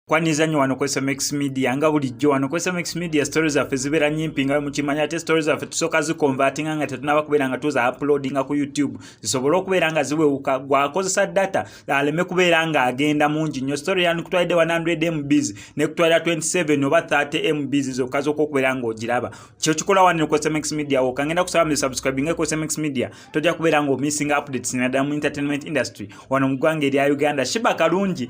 Kwaniza nnyo wano ku SMX Media nga bulijjo wano ku SMX Media stories zaffe zibeera nyimpi nga mukimanya ate stories zaffe tusooka zikonvertinga nga tetunaba kubeera nga tuza uploadinga ku YouTube zisobole okubeera nga ziwewuka gwakozesa data aleme kubeera nga agenda mungi nnyo story yanu kutwalidde 100 MBs ne kutwalira 27 oba 30 MBs zokka z'okubeera ng'ogiraba kyo kikola wano ku SMX Media wokangenda kusaba subscribing ku SMX Media tojja kubeera ng'omissing updates naddala mu entertainment industry wano mu ggwanga erya Uganda. Shiba Kalungi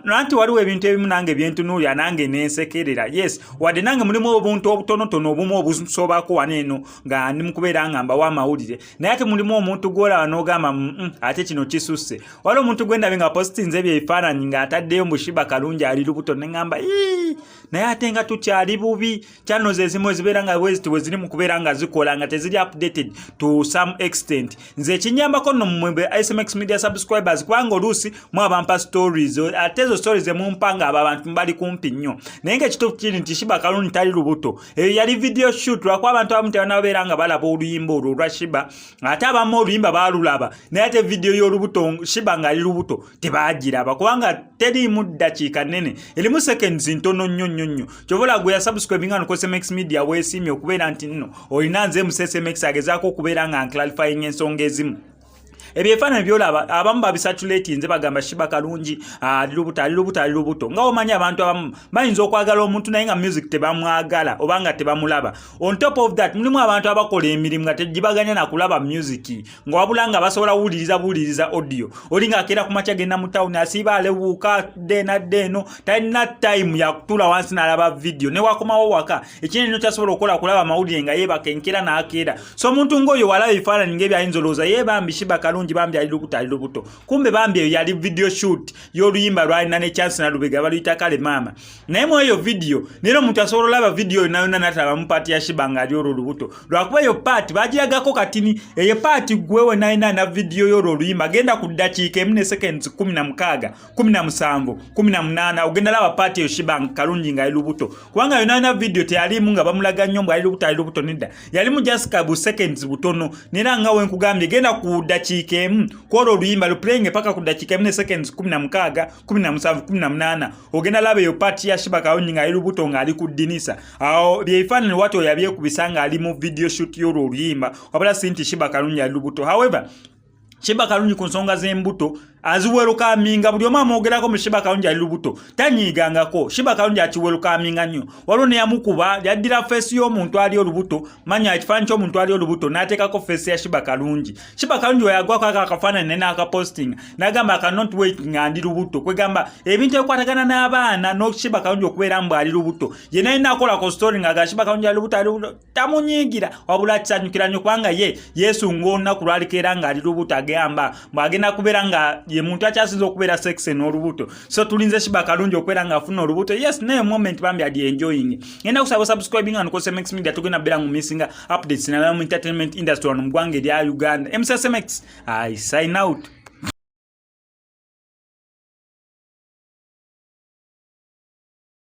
nanti waliwo ebintu nange byentunuulya nange nensekerera yes wadde nange mulimu obuntu obutonotono obumu obusobako waneeno nga ndi mukubeera nga mbawa amawulire naye ate mulimu omuntu gwolaba n'ogamba ate kino kisusse waliwo omuntu gwendabe nga positinze ebyebifaananyi ng'ataddeyo mu Shiba Kalungi ali lubuto neŋŋamba naye ate nga tukyali bubi channels ezimu ezibeera nga bweziti bwe ziri mu kubeera nga zikola nga teziri updated to some extent nze ekinyambako nno mmwe SMX Media subscribers kubanga oluusi mwabampa stories ate ezo stories emumpanga abo abantu mbali kumpi nnyo naye ng'ekituufu kiri nti Shiba Kalungi tali lubuto eyo yali video shoot lwakuba abantu abamu tebanabeera nga balaba oluyimba olwo olwa Shiba ate abamu oluyimba baalulaba naye ate video y'olubuto Shiba ng'ali lubuto tebaagiraba kubanga teriimu ddakiika nnene erimu seconds ntono nnyo kyobola gwe yasubscribing ano ku SMX Media weesiimye okubeera nti nno olina nze mu SMX agezaako okubeera nga clarifying ensonga ezimu ebyefaananyi byolaba abamu babisatulate nze bagamba Shiba Kalungi ali lubuto nga omanyi abantu abamu bayinza okwagala omuntu naye nga music tebamwagala oba nga tebamulaba. On top of that mulimu abantu abakola emirimu nga tegibaganya na kulaba music nga wabula nga basobola buuliriza audio oli nga akeera ku makya genda mu town asiiba alewuuka deno talina time ya kutula wansi n'alaba video ne wakomawo waka ekinene kyasobola okukola kulaba amawulire nga yeebaka enkeera n'akeera so omuntu ng'oyo walaba ebifaananyi ng'ebyayinza olowooza yeebambi Shiba Kalungi bambi ali lubuto kumbe bambi eyo yali video shoot y'oluyimba lwalina ne chance na lubega baluyita kale mama naye mu eyo video nero omuntu asobola olaba video nayo nataba mu paati ya Shiba nga ali lubuto lwakuba eyo paati bagiragako katini eyo paati gwewe na video y'olwo oluyimba genda ku ddakiika emu ne seconds 16 17 18 ogenda laba paati eyo Shiba Kalungi nga ali lubuto kubanga yo na video teyalimu nga bamulaga nnyo ali lubuto nedda yalimu just kabu seconds butono nera nga wenkugambye genda ku ddakiika kwolo oluyimba luplaying paka ku dakiika emu ne seconds 16 17 18 ogenda laba eyo paati ya Shiba Kalungi nga ali lubuto nga ali ku ddinisa awo byebifaananyi watu oyo abyekubisa nga ali mu video shoot y'olwo oluyimba wabula si nti Shiba Kalungi ali lubuto. However Shiba Kalungi ku nsonga z'embuto aziwerukaminga buli omu amwogerako mu Shiba Kalungi ali lubuto tanyiigangako Shiba Kalungi akiwerukaminga nnyo waliwo ne yamukuba yaddira feesi y'omuntu ali olubuto manya ekifaananyi ky'omuntu ali olubuto n'ateekako feesi ya Shiba Kalungi we yagwako akafaananyi ne n'akapostinga n'agamba I cannot wait nga ndi lubuto kwegamba ebintu ebikwatagana n'abaana no Shiba Kalungi okubeera mbu ali lubuto ye naye n'akolako story nga Shiba Kalungi ali lubuto tamunyiigira wabula akisanyukira nnyo kubanga yeesunga olunaku lwalikeera nga ali lubuto agamba agenda kubeera nga ye muntu akyasinza okubeera sexe n'olubuto so tulinze Shiba Kalungi okubeera nga afuna olubuto yes naye moment bambi adi enjoying ngenda kusaba subscribing on SMX Media tugenda beera mu missing updates na mu entertainment industry wano mu ggwanga erya Uganda. SMX I sign out.